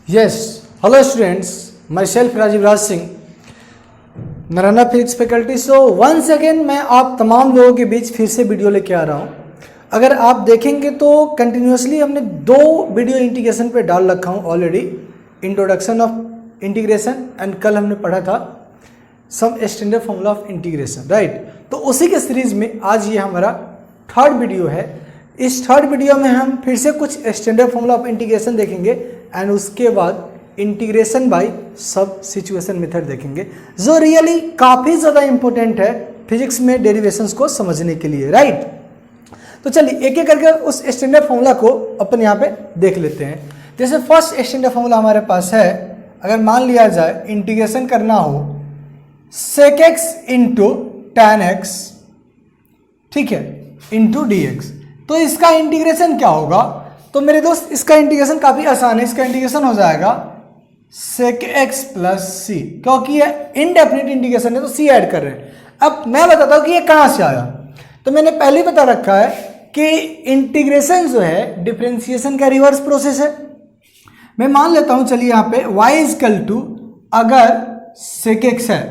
Yes, hello students, myself Rajeev Raj Singh, Narayan physics faculty. So once again मैं आप तमाम लोगों के बीच फिर से वीडियो लेके आ रहा हूँ। अगर आप देखेंगे तो कंटिन्यूसली हमने 2 वीडियो इंटीग्रेशन पे डाल रखा हूँ already, introduction of integration and कल हमने पढ़ा था some standard formula of integration, right. तो उसी के सीरीज में आज ये हमारा 3rd वीडियो है। इस 3rd वीडियो में हम फिर से कुछ स्टैंडर्ड फॉर्मूला ऑफ इंटीग्रेशन देखेंगे एंड उसके बाद इंटीग्रेशन बाय सब्स्टिट्यूशन मेथड देखेंगे, जो रियली काफ़ी ज़्यादा इंपॉर्टेंट है फिजिक्स में डेरिवेशंस को समझने के लिए, राइट। तो चलिए एक एक करके उस स्टैंडर्ड फॉर्मूला को अपन यहाँ पे देख लेते हैं। जैसे फर्स्ट स्टैंडर्ड फॉर्मूला हमारे पास है, अगर मान लिया जाए इंटीग्रेशन करना हो sec x into tan x, ठीक है, इंटू डी एक्स, तो इसका इंटीग्रेशन क्या होगा? तो मेरे दोस्त इसका इंटीग्रेशन काफ़ी आसान है। इसका इंटीग्रेशन हो जाएगा sec x प्लस सी, क्योंकि ये इनडेफिनिट इंटीग्रेशन है तो सी ऐड कर रहे हैं। अब मैं बताता हूँ कि ये कहाँ से आया। तो मैंने पहले ही बता रखा है कि इंटीग्रेशन जो है डिफरेंशिएशन का रिवर्स प्रोसेस है। मैं मान लेता हूँ, चलिए यहाँ पे y इजकल टू अगर sec x है,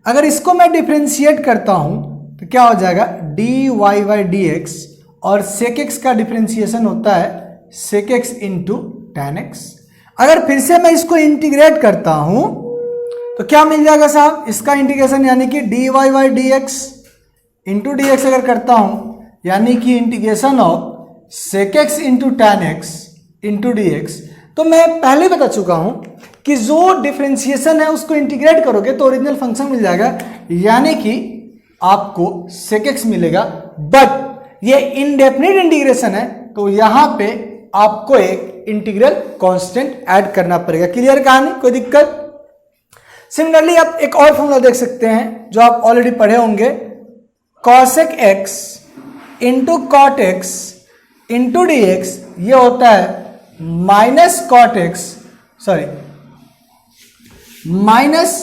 अगर इसको मैं डिफरेंशिएट करता हूँ तो क्या हो जाएगा d y by d x, और sec x का डिफरेंशिएशन होता है sec x into tan x। अगर फिर से मैं इसको इंटीग्रेट करता हूं तो क्या मिल जाएगा साहब? इसका इंटीग्रेशन यानी कि d y by d x into d x अगर करता हूं, यानी कि integration of sec x into tan x into d x. तो मैं पहले बता चुका हूं कि जो डिफरेंशिएशन है उसको इंटीग्रेट करोगे तो ओरिजिनल फंक्शन मिल जाएगा, यानी कि आपको sec x मिलेगा। बट ये इनडेफिनिट इंटीग्रेशन है तो यहां पे आपको एक इंटीग्रल कांस्टेंट ऐड करना पड़ेगा। क्लियर कहानी? कोई दिक्कत? सिमिलरली आप एक और फॉर्मूला देख सकते हैं जो आप ऑलरेडी पढ़े होंगे, cosec x into cot x into d x, ये होता है minus cot x, sorry minus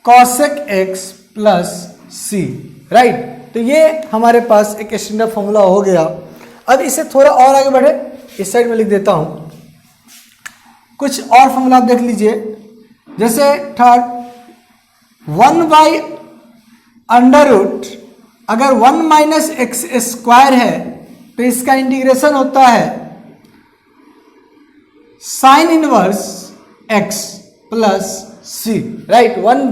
cosec x plus सी, राइट। तो ये हमारे पास एक स्टैंडर्ड फॉर्मूला हो गया। अब इसे थोड़ा और आगे बढ़े, इस साइड में लिख देता हूं कुछ और फॉर्मूला आप देख लीजिए। जैसे थर्ड 1 बाई अंडर रूट, अगर 1 माइनस एक्स स्क्वायर है तो इसका इंटीग्रेशन होता है sine inverse x plus C, right. 1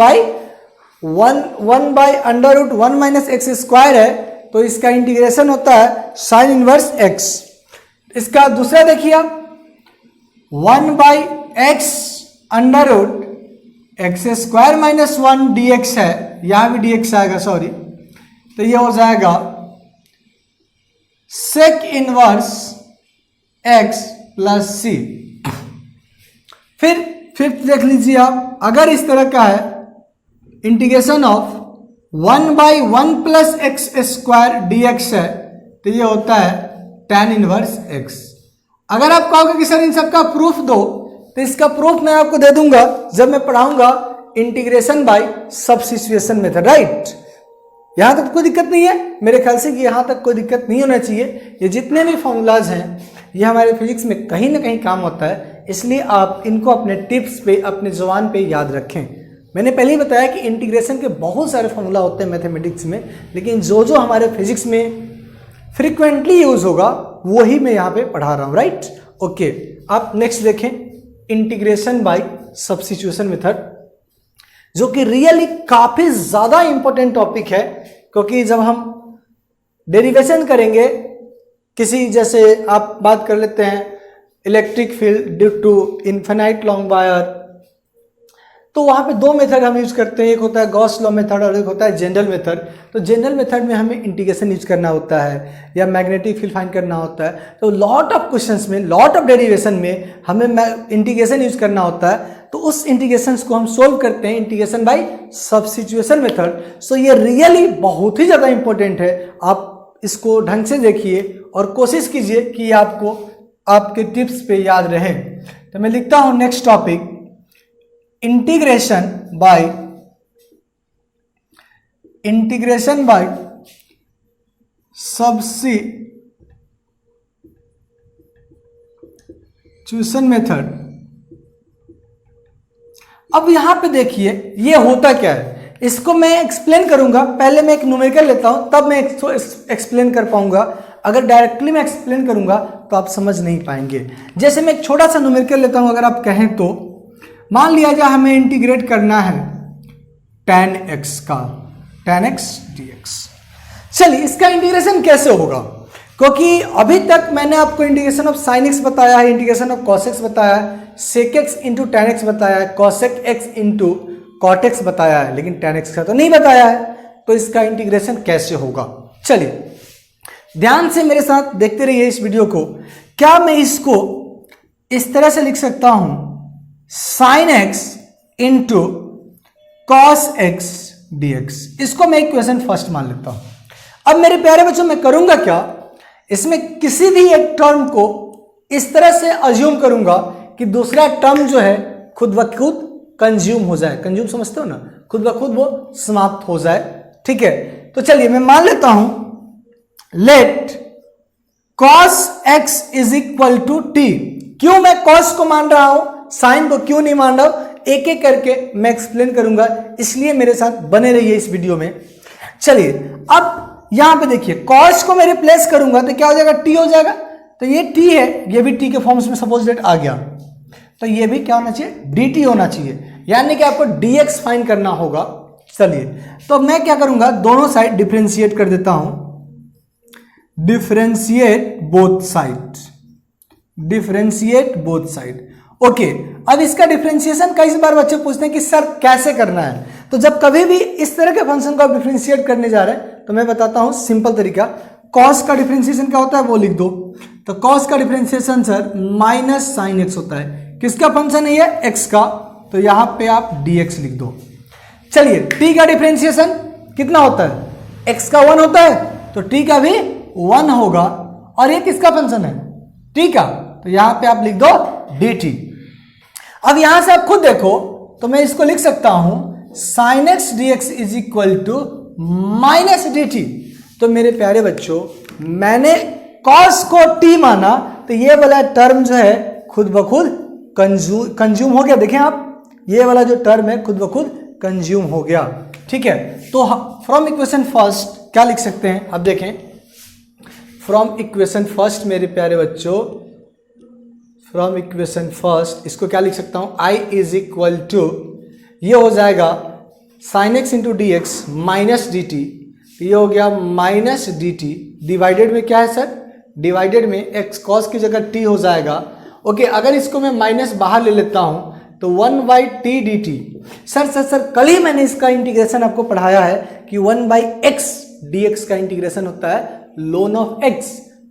by under root 1 minus x square है तो इसका इंटीग्रेशन होता है साइन इनवर्स एक्स। इसका दूसरा देखिए आप, 1 by x under root x square minus 1 d x है, यहां भी डी एक्स आएगा, सॉरी। तो ये हो जाएगा सेक इनवर्स एक्स प्लस सी। फिर फिफ्थ देख लीजिए आप, अगर इस तरह का है integration of 1 by 1 plus x square D x है तो ये होता है tan इनवर्स x। अगर आप कहोगे कि सर इन सबका प्रूफ दो, तो इसका प्रूफ मैं आपको दे दूंगा जब मैं पढ़ाऊंगा integration by substitution method, right. यहां तक कोई दिक्कत नहीं है, मेरे ख्याल से कि यहां तक कोई दिक्कत नहीं होना चाहिए। ये जितने भी फॉर्मूलाज हैं ये हमारे फिजिक्स में कहीं ना कहीं काम होता है, इसलिए आप इनको अपने टिप्स पे, अपने जुबान पे याद रखें। मैंने पहले ही बताया कि इंटीग्रेशन के बहुत सारे फॉर्मूला होते हैं मैथमेटिक्स में, लेकिन जो जो हमारे फिजिक्स में फ्रीक्वेंटली यूज होगा वही मैं यहाँ पे पढ़ा रहा हूँ, राइट। ओके, आप नेक्स्ट देखें इंटीग्रेशन बाय सब्स्टिट्यूशन मेथड, जो कि रियली काफी ज्यादा इंपॉर्टेंट टॉपिक है, क्योंकि जब हम डेरिवेशन करेंगे किसी, जैसे आप बात कर लेते हैं electric field due to infinite long wire, तो वहाँ पे 2 मेथड हम यूज करते हैं, एक होता है गॉस लॉ मेथड और एक होता है जनरल मेथड। तो जनरल मेथड में हमें इंटीग्रेशन यूज करना होता है या मैग्नेटिक फील्ड फाइंड करना होता है। तो लॉट ऑफ क्वेश्चंस में, लॉट ऑफ डेरिवेशन में हमें इंटीग्रेशन यूज करना होता है, तो उस इंटीग्रेशन को हम सोल्व करते हैं इंटीग्रेशन बाय सब्स्टिट्यूशन मेथड। सो ये रियली बहुत ही ज़्यादा इंपॉर्टेंट है। आप इसको ढंग से देखिए और कोशिश कीजिए कि आपको आपके टिप्स पे याद रहे। तो मैं लिखता हूँ next topic, integration by substitution method अब यहां पे देखिए ये होता क्या है, इसको मैं एक्सप्लेन करूंगा। पहले मैं एक न्यूमेरिकल लेता हूं तब मैं एक्सप्लेन कर पाऊंगा। अगर डायरेक्टली मैं एक्सप्लेन करूंगा तो आप समझ नहीं पाएंगे। जैसे मैं एक छोटा सा न्यूमेरिकल लेता हूं, अगर आप कहें तो मान लिया जाए हमें इंटीग्रेट करना है tan x का, tan x dx। चलिए इसका इंटीग्रेशन कैसे होगा, क्योंकि अभी तक मैंने आपको इंटीग्रेशन ऑफ साइन एक्स बताया है, इंटीग्रेशन ऑफ कॉस एक्स बताया है, sec x into tan x बताया है, cosec x into cot x बताया है, लेकिन टैन एक्स का तो नहीं बताया है। तो इसका इंटीग्रेशन कैसे होगा, चलिए ध्यान से मेरे साथ देखते रहिए इस वीडियो को। क्या मैं इसको इस तरह से लिख सकता हूं, sine x into cos x d x. इसको मैं इक्वेशन फर्स्ट मान लेता हूं। अब मेरे प्यारे बच्चों मैं करूंगा क्या, इसमें किसी भी एक टर्म को इस तरह से अज्यूम करूंगा कि दूसरा टर्म जो है खुद ब खुद कंज्यूम हो जाए। कंज्यूम समझते हो ना, खुद ब खुद वो समाप्त हो जाए। ठीक है, तो चलिए मैं मान लेता हूं let cos x is equal to t. क्यों मैं cos को मान रहा हूं, साइन को क्यों नहीं मान रहा हूं, एक एक करके मैं एक्सप्लेन करूंगा, इसलिए मेरे साथ बने रहिए इस वीडियो में। चलिए अब यहां पे देखिए cos को मैं रिप्लेस करूंगा तो क्या हो जाएगा, t हो जाएगा। तो ये t है, ये भी t के फॉर्म्स में सपोज डेट आ गया, तो ये भी क्या होना चाहिए, dt होना चाहिए, यानी कि आपको dx फाइंड करना होगा। चलिए तो मैं क्या करूंगा, दोनों साइड डिफरेंशिएट कर देता हूं, differentiate both side, differentiate both side. Okay, अब इसका डिफरेंशिएशन कई बार बच्चे पूछते हैं कि सर कैसे करना है। तो जब कभी भी इस तरह के फंक्शन को आप डिफरेंशिएट करने जा रहे हैं तो मैं बताता हूं सिंपल तरीका। कॉस का डिफरेंशिएशन क्या होता है वो लिख दो। तो कॉस का differentiation sir minus sine x होता है। किसका फंक्शन है ये, एक्स का, तो यहां पे आप dx लिख दो। चलिए t का डिफरेंशिएशन कितना होता है, x का 1 होता है, तो t का भी 1 होगा। और ये किसका फंक्शन है, t का, तो यहां पे आप लिख दो dt। अब यहां से आप खुद देखो तो मैं इसको लिख सकता हूं sin x dx is equal to minus dt। तो मेरे प्यारे बच्चों मैंने cos को t माना तो ये वाला टर्म जो है खुद ब खुद कंज्यूम हो गया। देखें आप, ये वाला जो टर्म है खुद ब खुद कंज्यूम हो गया। ठीक है, तो फ्रॉम इक्वेशन फर्स्ट क्या लिख सकते हैं, अब देखें फ्रॉम इक्वेशन फर्स्ट मेरे प्यारे बच्चों, फ्रॉम इक्वेशन फर्स्ट इसको क्या लिख सकता हूं, i इज इक्वल टू, ये हो जाएगा sine x into d x minus D T, ये हो गया माइनस डी टी, डिवाइडेड में क्या है सर, डिवाइडेड में एक्स कॉस की जगह t हो जाएगा। ओके, अगर इसको मैं माइनस बाहर ले लेता हूं तो 1 by t d T. Sir कल ही मैंने इसका इंटीग्रेशन आपको पढ़ाया है कि 1 बाई एक्स डी एक्स का इंटीग्रेशन होता है लोन ऑफ एक्स,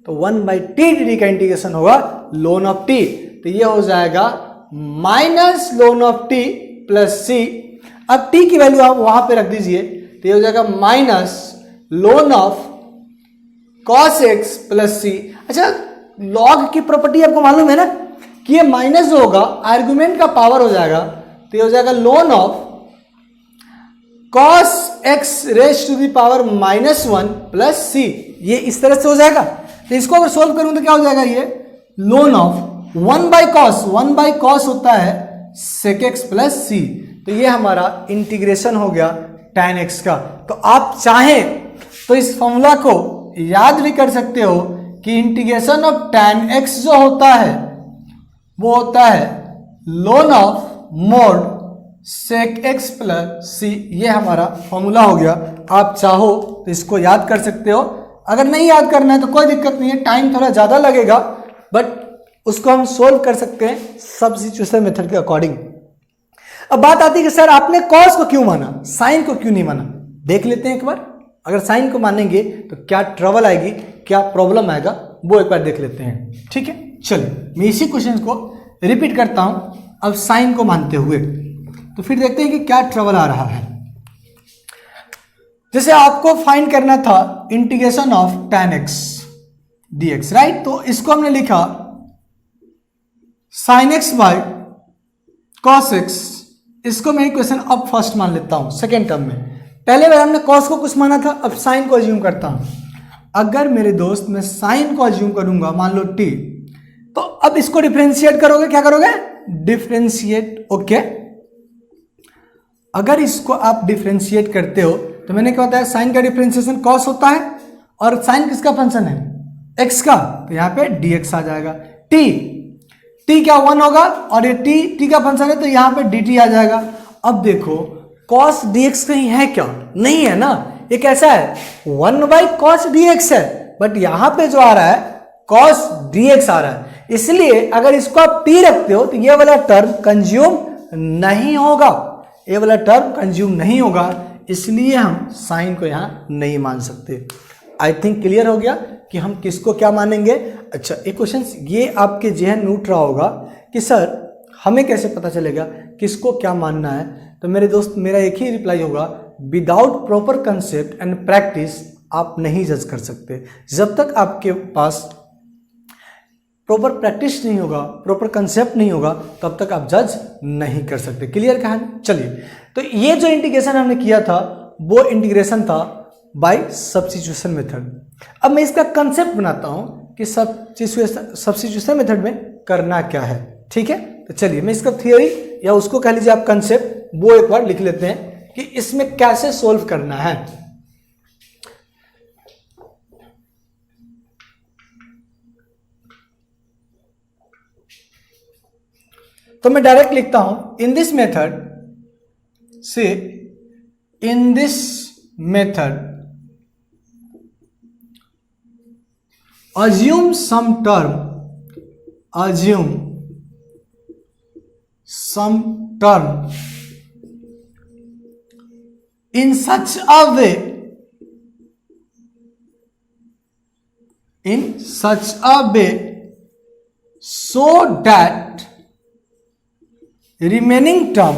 तो 1 बाई टी डी टी का इंटीग्रेशन होगा लोन ऑफ टी। तो ये हो जाएगा minus ln of t plus C. अब टी की वैल्यू आप वहां पे रख दीजिए, तो ये हो जाएगा minus ln of cos x plus C. अच्छा, लॉग की प्रॉपर्टी आपको मालूम है ना कि ये माइनस जो होगा आर्गुमेंट का पावर हो जाएगा, तो ये हो जाएगा ln of cos x raise to the power minus 1 plus C. ये इस तरह से हो जाएगा। तो इसको अगर सोल्व करूं तो क्या हो जाएगा, ये लोन ऑफ 1 बाई कॉस होता है सेक एक्स प्लस सी। तो ये हमारा इंटीग्रेशन हो गया tan x का। तो आप चाहें तो इस फॉर्मूला को याद भी कर सकते हो कि इंटीग्रेशन ऑफ tan x जो होता है वो होता है ln of mod sec x plus C. ये हमारा फॉर्मूला हो गया। आप चाहो तो इसको याद कर सकते हो, अगर नहीं याद करना है तो कोई दिक्कत नहीं है, टाइम थोड़ा ज़्यादा लगेगा, बट उसको हम सोल्व कर सकते हैं सब्स्टिट्यूशन मेथड के अकॉर्डिंग। अब बात आती है कि सर आपने कॉस को क्यों माना, साइन को क्यों नहीं माना। देख लेते हैं एक बार, अगर साइन को मानेंगे तो क्या ट्रबल आएगी, क्या प्रॉब्लम आएगा, वो एक बार देख लेते हैं। ठीक है, चलिए मैं इसी क्वेश्चन को रिपीट करता हूं अब साइन को मानते हुए, तो फिर देखते हैं कि क्या ट्रबल आ रहा है। जैसे आपको फाइंड करना था integration of tan x dx, right. तो इसको हमने लिखा sin x by cos x। इसको मैं इक्वेशन अब फर्स्ट मान लेता हूं सेकेंड टर्म में। पहले बार हमने cos को कुछ माना था, अब साइन को अज्यूम करता हूं। अगर मेरे दोस्त मैं साइन को अज्यूम करूंगा, मान लो t, तो अब इसको डिफरेंशिएट करोगे, क्या करोगे, डिफरेंशिएट। ओके, अगर इसको आप डिफ्रेंशिएट करते हो तो मैंने क्या होता है, साइन का डिफ्रेंशिएशन कॉस होता है, और साइन किसका फंक्शन है, एक्स का, तो यहाँ पे dx आ जाएगा। t क्या 1 होगा, और ये t का फंक्शन है तो यहाँ पे dt आ जाएगा। अब देखो cos dx कहीं है क्या, नहीं है ना, ये कैसा है 1/cos dx है, बट यहाँ पे जो आ रहा है cos dx आ रहा है, इसलिए अगर इसको आप t रखते हो तो ये वाला टर्म कंज्यूम नहीं होगा, ये वाला टर्म कंज्यूम नहीं होगा, इसलिए हम साइन को यहाँ नहीं मान सकते। आई थिंक क्लियर हो गया कि हम किसको क्या मानेंगे। अच्छा, एक क्वेश्चन ये आपके जेहन में उठ रहा होगा कि सर हमें कैसे पता चलेगा किसको क्या मानना है, तो मेरे दोस्त मेरा एक ही रिप्लाई होगा, without proper concept and practice आप नहीं जज कर सकते। जब तक आपके पास प्रॉपर प्रैक्टिस नहीं होगा, प्रॉपर कंसेप्ट नहीं होगा, तब तक आप जज नहीं कर सकते। क्लियर कहानी। चलिए, तो ये जो इंटीग्रेशन हमने किया था वो इंटीग्रेशन था बाय सब्स्टिट्यूशन मेथड। अब मैं इसका कंसेप्ट बनाता हूं कि सब्स्टिट्यूशन मेथड में करना क्या है। ठीक है, तो चलिए मैं इसका थियोरी या उसको कह लीजिए आप कंसेप्ट, वो एक बार लिख लेते हैं कि इसमें कैसे सोल्व करना है। तो मैं डायरेक्ट लिखता हूं, इन दिस मेथड से, in this method assume some term in such a way so that remaining term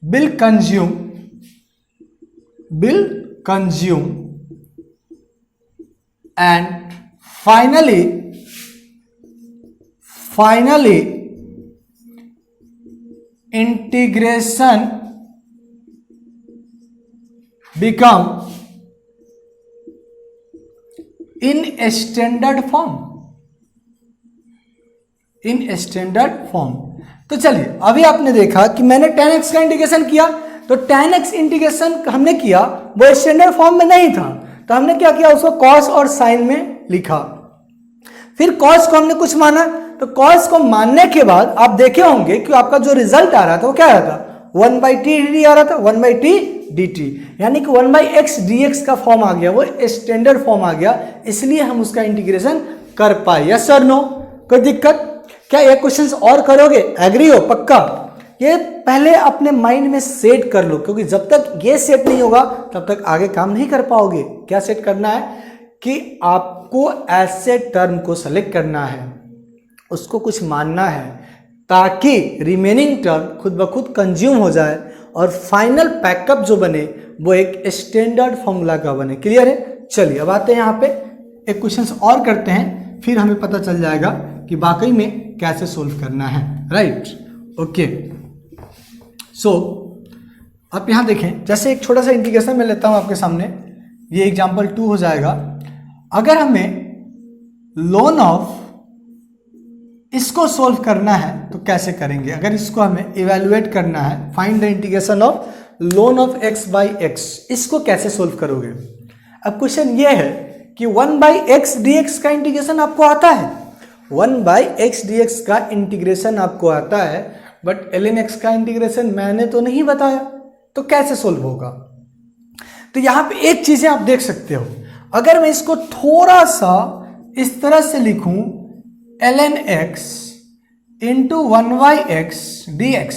will consume and finally integration become in standard form। तो चलिए, अभी आपने देखा कि मैंने tan x का इंटीग्रेशन किया, तो tan x इंटीग्रेशन हमने किया वो स्टैंडर्ड फॉर्म में नहीं था, तो हमने क्या किया, उसको cos और sin में लिखा। फिर cos को हमने कुछ माना, तो cos को मानने के बाद आप देखे होंगे कि आपका जो रिजल्ट आ रहा था वो क्या आ रहा था, 1/t dt आ रहा था, 1/t dt, यानी कि 1/x dx का फॉर्म आ गया, वो स्टैंडर्ड फॉर्म आ गया, इसलिए हम उसका इंटीग्रेशन कर पाए। यस सर नो, कोई दिक्कत? क्या ये क्वेश्चंस और करोगे? एग्री हो? पक्का? ये पहले अपने माइंड में सेट कर लो, क्योंकि जब तक ये सेट नहीं होगा तब तक आगे काम नहीं कर पाओगे। क्या सेट करना है कि आपको ऐसे टर्म को सेलेक्ट करना है, उसको कुछ मानना है, ताकि रिमेनिंग टर्म खुद ब खुद कंज्यूम हो जाए और फाइनल पैकअप जो बने वो एक स्टैंडर्ड फॉर्मूला का बने। क्लियर है? चलिए अब आते हैं यहाँ पे एक क्वेश्चन और करते हैं, फिर हमें पता चल जाएगा कि वाकई में कैसे सोल्व करना है। Right, okay. सो आप यहाँ देखें, जैसे एक छोटा सा इंटीग्रेशन मैं लेता हूँ आपके सामने, ये एग्जाम्पल 2 हो जाएगा। अगर हमें लोन ऑफ इसको सोल्व करना है तो कैसे करेंगे? अगर इसको हमें इवेलुएट करना है, find the integration of loan of x by x, इसको कैसे सोल्व करोगे? अब क्वेश्चन ये है कि 1/x dx का इंटीग्रेशन आपको आता है, 1/x dx का इंटीग्रेशन आपको आता है, बट ln x का इंटीग्रेशन मैंने तो नहीं बताया, तो कैसे सोल्व होगा? तो यहां पे एक चीजें आप देख सकते हो, अगर मैं इसको थोड़ा सा इस तरह से लिखूं, ln x into 1/x dx,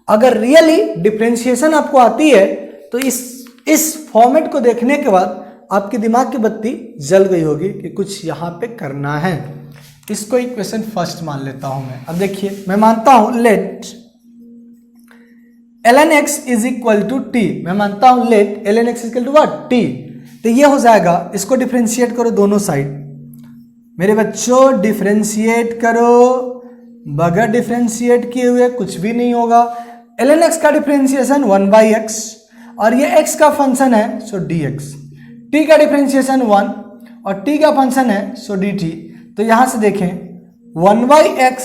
अगर रियली डिफ्रेंशिएशन आपको आती है तो इस फॉर्मेट को देखने के बाद आपके दिमाग की बत्ती जल गई होगी कि कुछ यहां पे करना है। इसको इक्वेशन फर्स्ट मान लेता हूं मैं। अब देखिए, मैं मानता हूं let ln x is equal to टी, मैं मानता हूं let ln x is equal to what, t. तो ये हो जाएगा, इसको डिफ्रेंशिएट करो दोनों साइड मेरे बच्चों, डिफ्रेंशिएट करो, बगैर डिफ्रेंशिएट किए हुए कुछ भी नहीं होगा। ln x का डिफ्रेंशिएशन 1/x और ये x का फंक्शन है सो dx, t का डिफ्रेंशिएशन 1 और t का फंक्शन है सो dt। तो यहां से देखें 1/x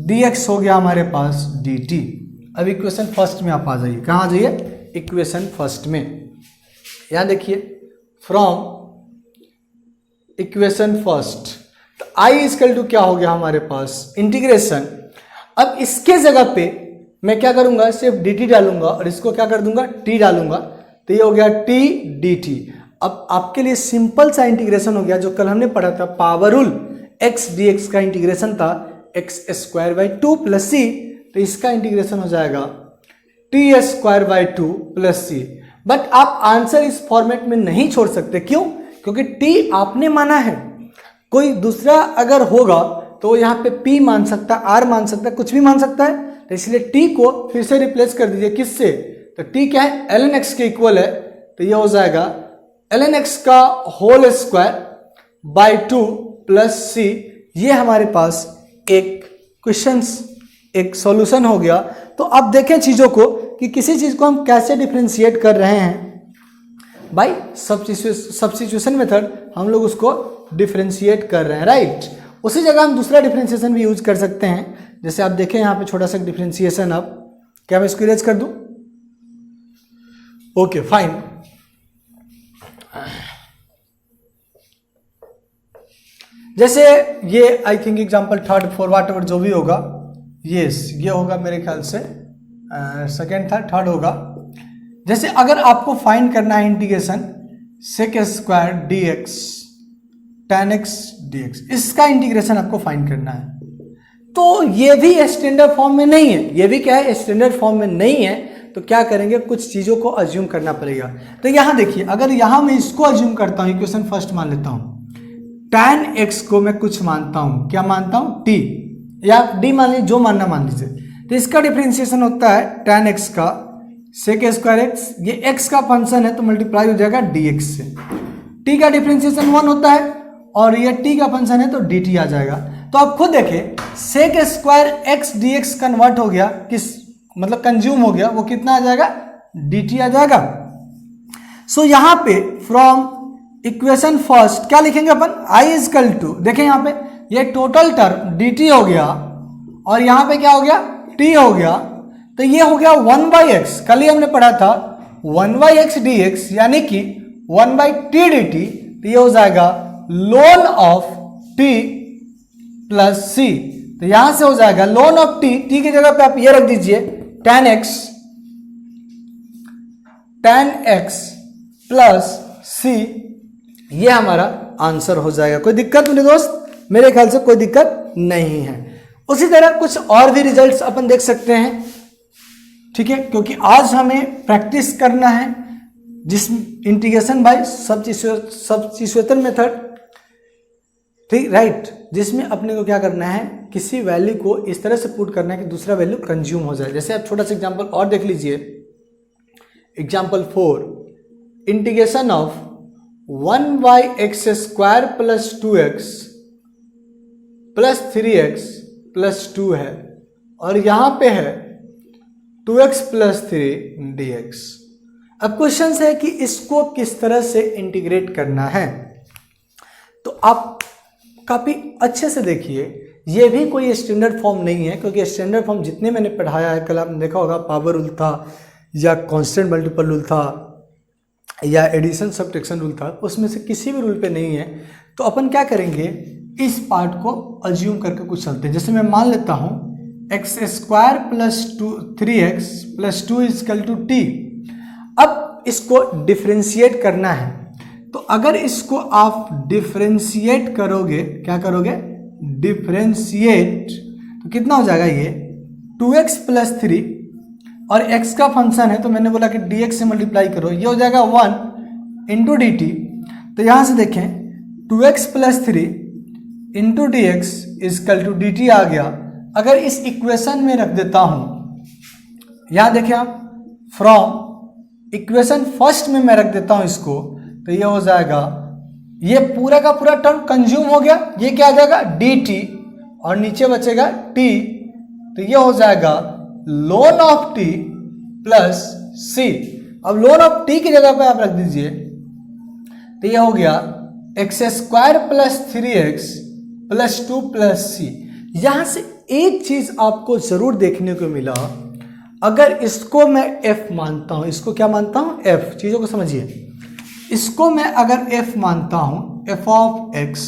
dx हो गया हमारे पास dt। अब इक्वेशन फर्स्ट में आप आ जाइए, कहाँ आ जाइए, इक्वेशन फर्स्ट में। यहां देखिए फ्रॉम इक्वेशन फर्स्ट, तो i इक्वल टू क्या हो गया हमारे पास, इंटीग्रेशन। अब इसके जगह पे मैं क्या करूंगा, सिर्फ dt डालूंगा और इसको क्या कर दूंगा, t डालूंगा, तो ये हो गया t dt। अब आपके लिए सिंपल सा इंटीग्रेशन हो गया, जो कल हमने पढ़ा था पावर रूल, x dx का इंटीग्रेशन था x² 2 प्लस c, तो इसका इंटीग्रेशन हो जाएगा t² 2 प्लस c। बट आप आंसर इस फॉर्मेट में नहीं छोड़ सकते, क्यों, क्योंकि t आपने माना है, कोई दूसरा अगर होगा तो यहाँ पे p मान सकता है, r मान सकता है, कुछ भी मान सकता है, तो इसलिए t को फिर से रिप्लेस कर दीजिए, किससे, तो t क्या है, ln x के इक्वल है, तो ये हो जाएगा ln x का whole square by 2 plus c। ये हमारे पास एक क्वेश्चंस, एक सॉल्यूशन हो गया। तो अब देखें चीजों को कि किसी चीज को हम कैसे डिफरेंशिएट कर रहे हैं, भाई सब्स्टिट्यूशन मेथड हम लोग उसको डिफरेंशिएट कर रहे हैं, राइट। उसी जगह हम दूसरा डिफरेंशिएशन भी यूज कर सकते हैं, जैसे आप देखें यहाँ पे छोटा सा डिफरेंशिएशन। अब क्या मैं इसको इरेज कर दूं, ओके फाइन। जैसे ये I think example third four whatever जो भी होगा, ये होगा मेरे ख्याल से सेकेंड था, थर्ड होगा। जैसे अगर आपको फाइंड करना है integration sec² dx tan x dx, इसका इंटीग्रेशन आपको फाइंड करना है, तो ये भी स्टैंडर्ड फॉर्म में नहीं है, ये भी क्या है, स्टैंडर्ड फॉर्म में नहीं है। तो क्या करेंगे, कुछ चीजों को अज्यूम करना पड़ेगा। तो यहां देखिए, अगर यहां मैं इसको अज्यूम करता हूं, इक्वेशन फर्स्ट मान लेता हूं, tan x को मैं कुछ मानता हूं, क्या मानता हूं, t या d मान लीजिए, जो मानना मान लीजिए। तो इसका डिफरेंशिएशन होता है tan x का sec² x, ये x का फंक्शन है तो मल्टीप्लाई हो जाएगा dx से। t का डिफरेंशिएशन 1 होता है और ये t का फंक्शन है तो dt आ जाएगा। तो आप खुद देखें, sec² x dx कन्वर्ट हो गया, किस मतलब कंज्यूम हो गया, वो कितना आ जाएगा, dt आ जाएगा। सो यहां पे फ्रॉम इक्वेशन फर्स्ट क्या लिखेंगे अपन, i इक्वल टू, देखें यहां पे ये टोटल टर्म dt हो गया और यहां पे क्या हो गया, t हो गया, तो ये हो गया 1/x, कल ही हमने पढ़ा था 1/x dx यानी कि 1/t dt, तो ये हो जाएगा ln of t plus c। तो यहां से हो जाएगा ln ऑफ t, t की जगह पे आप ये रख दीजिए tan x प्लस c, ये हमारा आंसर हो जाएगा। कोई दिक्कत नहीं दोस्त, मेरे ख्याल से कोई दिक्कत नहीं है। उसी तरह कुछ और भी रिजल्ट्स अपन देख सकते हैं, ठीक है, क्योंकि आज हमें प्रैक्टिस करना है जिस इंटीग्रेशन बाय सब्स्टिट्यूशन मेथड, ठीक, राइट, जिसमें अपने को क्या करना है, किसी वैल्यू को इस तरह से पुट करना है कि दूसरा वैल्यू कंज्यूम हो जाए। जैसे आप छोटा सा एग्जांपल और देख लीजिए, example 4, integration of 1/x² plus 2x plus 3x plus 2 है और यहां पे है 2x प्लस 3 dx। अब क्वेश्चन है कि इसको किस तरह से इंटीग्रेट करना है, तो आप काफी अच्छे से देखिए, ये भी कोई स्टैंडर्ड फॉर्म नहीं है, क्योंकि स्टैंडर्ड फॉर्म जितने मैंने पढ़ाया है, कल आपने देखा होगा पावर रूल था या कांस्टेंट मल्टीपल रूल था या एडिशन सब्ट्रैक्शन रूल था, उसमें से किसी भी रूल पे नहीं है। तो अपन क्या करेंगे, इस पार्ट को अज्यूम करके कुछ चलते हैं। जैसे मैं मान लेता हूं x² plus 3x plus 2 equal to t। अब इसको डिफरेंशिएट करना है, तो अगर इसको आप डिफरेंशिएट करोगे, क्या करोगे, डिफरेंशिएट, तो कितना हो जाएगा, ये 2x प्लस 3 और x का फंक्शन है तो मैंने बोला कि dx से मल्टीप्लाई करो, ये हो जाएगा 1 इंटू डी टी। तो यहां से देखें 2x plus 3 into d x equal to d t आ गया। अगर इस इक्वेशन में रख देता हूं, यहां देखें आप, फ्रॉम इक्वेशन फर्स्ट में मैं रख देता हूं इसको, तो ये हो जाएगा, ये पूरा का पूरा टर्म कंज्यूम हो गया, ये क्या आ जाएगा, डी टी, और नीचे बचेगा टी, तो ये हो जाएगा ln of t plus C. अब ln ऑफ टी की जगह पे आप रख दीजिए, तो ये हो गया x² plus 3x plus 2 plus सी। यहां से एक चीज आपको जरूर देखने को मिला, अगर इसको मैं f मानता हूं, इसको क्या मानता हूं f, चीजों को समझिए, इसको मैं अगर f मानता हूं f ऑफ x,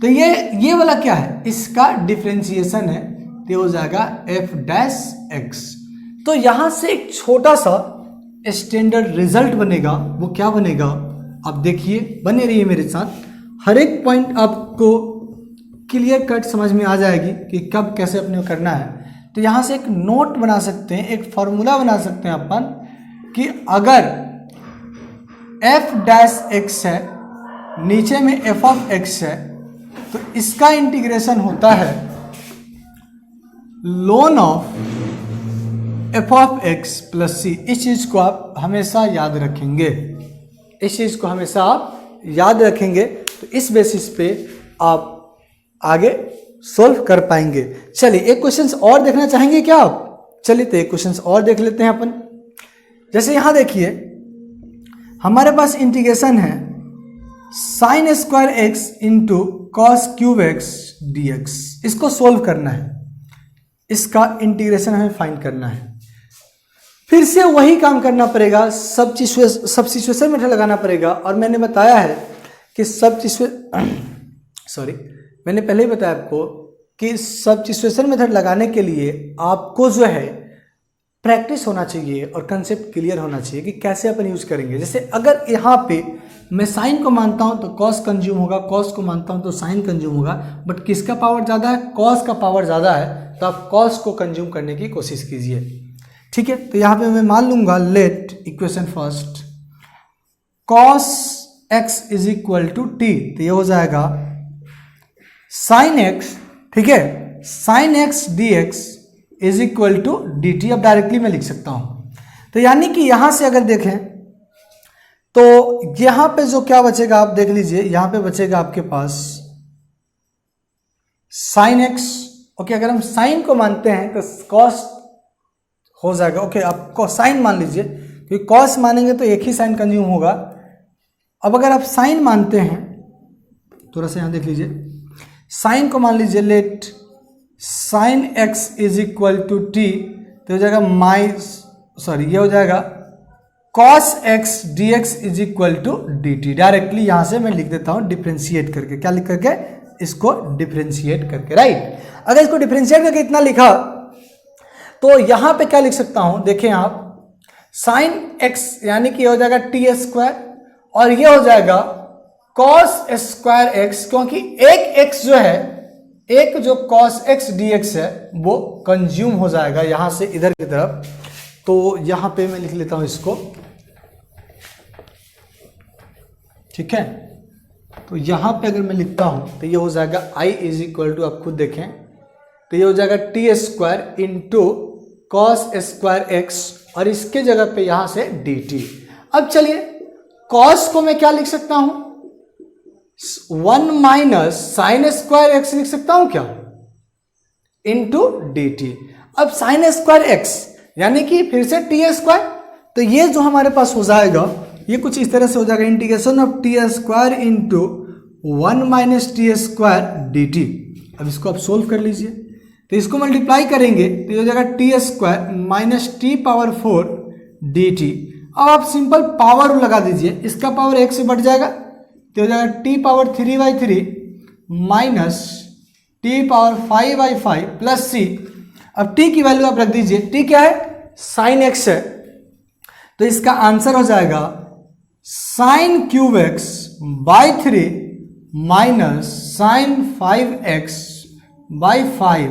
तो ये वाला क्या है, इसका डिफरेंशिएशन है, तो हो जाएगा f डैश x। तो यहां से एक छोटा सा स्टैंडर्ड रिजल्ट बनेगा, वो क्या बनेगा आप देखिए, बने रहिए मेरे साथ, हर एक पॉइंट आपको क्लियर कट समझ में आ जाएगी कि कब कैसे अपने को करना है। तो यहां से एक नोट बना सकते हैं, एक फॉर्मूला बना सकते हैं अपन कि अगर f डैश x है, नीचे में f ऑफ x है, तो इसका इंटीग्रेशन होता है ln of f of x plus c। इस चीज को आप हमेशा याद रखेंगे, इस चीज को हमेशा आप याद रखेंगे, तो इस बेसिस पे आप आगे सोल्व कर पाएंगे। चलिए एक क्वेश्चन और देखना चाहेंगे क्या आप? चलिए तो एक क्वेश्चन और देख लेते हैं अपन। जैसे यहां देखिए हमारे पास इंटीग्रेशन है sine square x into cos cube x d x, इसको सोल्व करना है, इसका इंटीग्रेशन हमें फाइंड करना है। फिर से वही काम करना पड़ेगा, सब्स्टिट्यूशन मेथड लगाना पड़ेगा। और मैंने बताया है कि मैंने पहले ही बताया आपको कि सब्स्टिट्यूशन मेथड लगाने के लिए आपको जो है प्रैक्टिस होना चाहिए और कंसेप्ट क्लियर होना चाहिए कि कैसे अपन यूज करेंगे। जैसे अगर यहाँ पे मैं साइन को मानता हूँ तो कॉस कंज्यूम होगा, कॉस को मानता हूँ तो साइन कंज्यूम होगा, बट किसका पावर ज़्यादा है? कॉस का पावर ज़्यादा है, तो आप कॉस को कंज्यूम करने की कोशिश कीजिए। ठीक है, तो यहाँ पे मैं मान लूंगा let equation first cos x is equal to t, तो ये हो जाएगा साइन एक्स, ठीक है, sine x d x is equal to d t. अब डायरेक्टली मैं लिख सकता हूं, तो यानी कि यहां से अगर देखें तो यहां पे जो क्या बचेगा आप देख लीजिए, यहां पे बचेगा आपके पास साइन एक्स। ओके, अगर हम साइन को मानते हैं तो कॉस हो जाएगा। ओके, आप साइन मान लीजिए, क्योंकि कॉस मानेंगे तो एक ही साइन कंज्यूम होगा। अब अगर आप साइन मानते हैं, थोड़ा सा यहां देख लीजिए, साइन को मान लीजिए let sine x is equal to t, तो हो जाएगा ये हो जाएगा cos x d x is equal to d t. Directly यहां से मैं लिख देता हूं डिफ्रेंशिएट करके, क्या लिख करके, इसको डिफ्रेंशिएट करके, राइट। अगर इसको डिफ्रेंशिएट करके इतना लिखा तो यहां पे क्या लिख सकता हूं, देखें आप, साइन एक्स यानी कि हो जाएगा टी स्क्वायर, और ये हो जाएगा कॉस स्क्वायर एक्स, क्योंकि एक एक्स जो है, एक जो कॉस एक्स डी एक्स है वो कंज्यूम हो जाएगा यहां से इधर की तरफ। तो यहां पे मैं लिख लेता हूं इसको, ठीक है। तो यहां पे अगर मैं लिखता हूं तो ये हो जाएगा आई इज इक्वल टू, आप खुद देखें, तो ये हो जाएगा T square into cos square x, और इसके जगह पे यहां से डी टी। अब चलिए कॉस को मैं क्या लिख सकता हूं, 1 माइनस साइन स्क्वायर एक्स लिख सकता हूं क्या, इंटू डी टी। अब साइन स्क्वायर एक्स यानी कि फिर से टी स्क्वायर, तो ये जो हमारे पास हो जाएगा ये कुछ इस तरह से हो जाएगा, integration of T square into 1 minus T square D t. अब इसको आप सोल्व कर लीजिए, तो इसको मल्टीप्लाई करेंगे तो ये हो जाएगा T square minus t power 4 D t. अब आप सिंपल पावर लगा दीजिए, इसका पावर 1 से बढ़ जाएगा, तो हो जाएगा t power 3/3 minus t power 5/5 plus C. अब टी की वैल्यू आप रख दीजिए, टी क्या है, साइन एक्स है, तो इसका आंसर हो जाएगा sine cube x by 3 minus sine 5x/5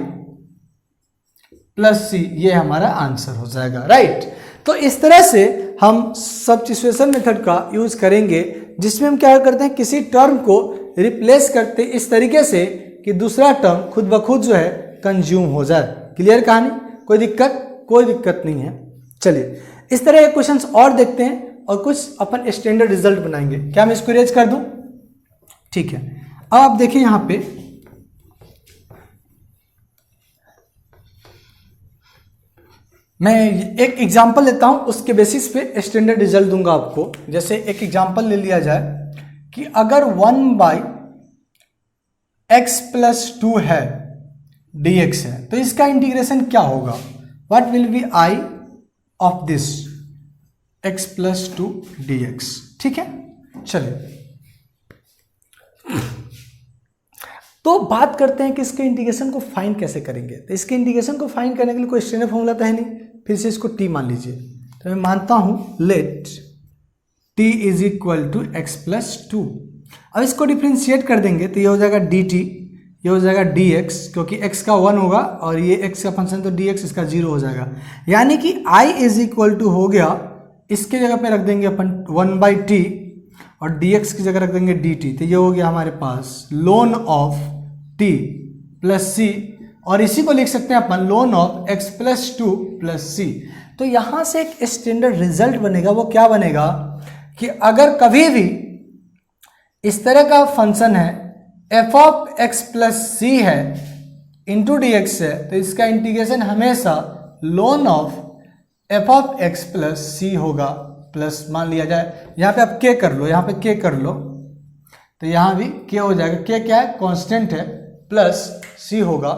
plus C, ये हमारा आंसर हो जाएगा, राइट। तो इस तरह से हम सब्स्टिट्यूशन मेथड का यूज करेंगे, जिसमें हम क्या करते हैं, किसी टर्म को रिप्लेस करते इस तरीके से कि दूसरा टर्म खुद ब खुद जो है कंज्यूम हो जाए। क्लियर कहानी, कोई दिक्कत नहीं है। चलिए इस तरह के क्वेश्चंस और देखते हैं और कुछ अपन स्टैंडर्ड रिजल्ट बनाएंगे। क्या मैं इसको इरेज कर दूं? ठीक है, अब आप देखिए यहां पे मैं एक एग्जांपल लेता हूं, उसके बेसिस पे स्टैंडर्ड रिजल्ट दूंगा आपको। जैसे एक एग्जांपल ले लिया जाए कि अगर 1/x + 2 है, dx है, तो इसका इंटीग्रेशन क्या होगा, what will be i of this x plus 2 dx। ठीक है, चलिए तो बात करते हैं कि इसके इंटीग्रेशन को फाइंड कैसे करेंगे। तो इसके इंटीग्रेशन को फाइंड करने के लिए कोई स्टैंडर्ड फॉर्मूला तो है नहीं, फिर से इसको t मान लीजिए। तो मैं मानता हूं let t is equal to x plus 2। अब इसको डिफ्रेंशिएट कर देंगे तो ये हो जाएगा dt, ये हो जाएगा dx, क्योंकि x का 1 होगा और ये x का फंक्शन तो dx इसका 0 हो जाएगा। यानी कि i इज इक्वल टू हो गया, इसके जगह पे रख देंगे अपन 1/t और dx की जगह रख देंगे dt। तो ये हो गया हमारे पास ln of t plus c, और इसी को लिख सकते हैं अपन ln of x plus 2 plus c। तो यहाँ से एक स्टैंडर्ड रिजल्ट बनेगा, वो क्या बनेगा कि अगर कभी भी इस तरह का फंक्शन है f ऑफ x प्लस सी है इंटू डी एक्स है, तो इसका इंटीग्रेशन हमेशा ln of f of x plus C होगा, प्लस मान लिया जाए यहाँ पे आप k कर लो, यहाँ पे k कर लो, तो यहाँ भी k हो जाएगा। k क्या है, कांस्टेंट है, प्लस c होगा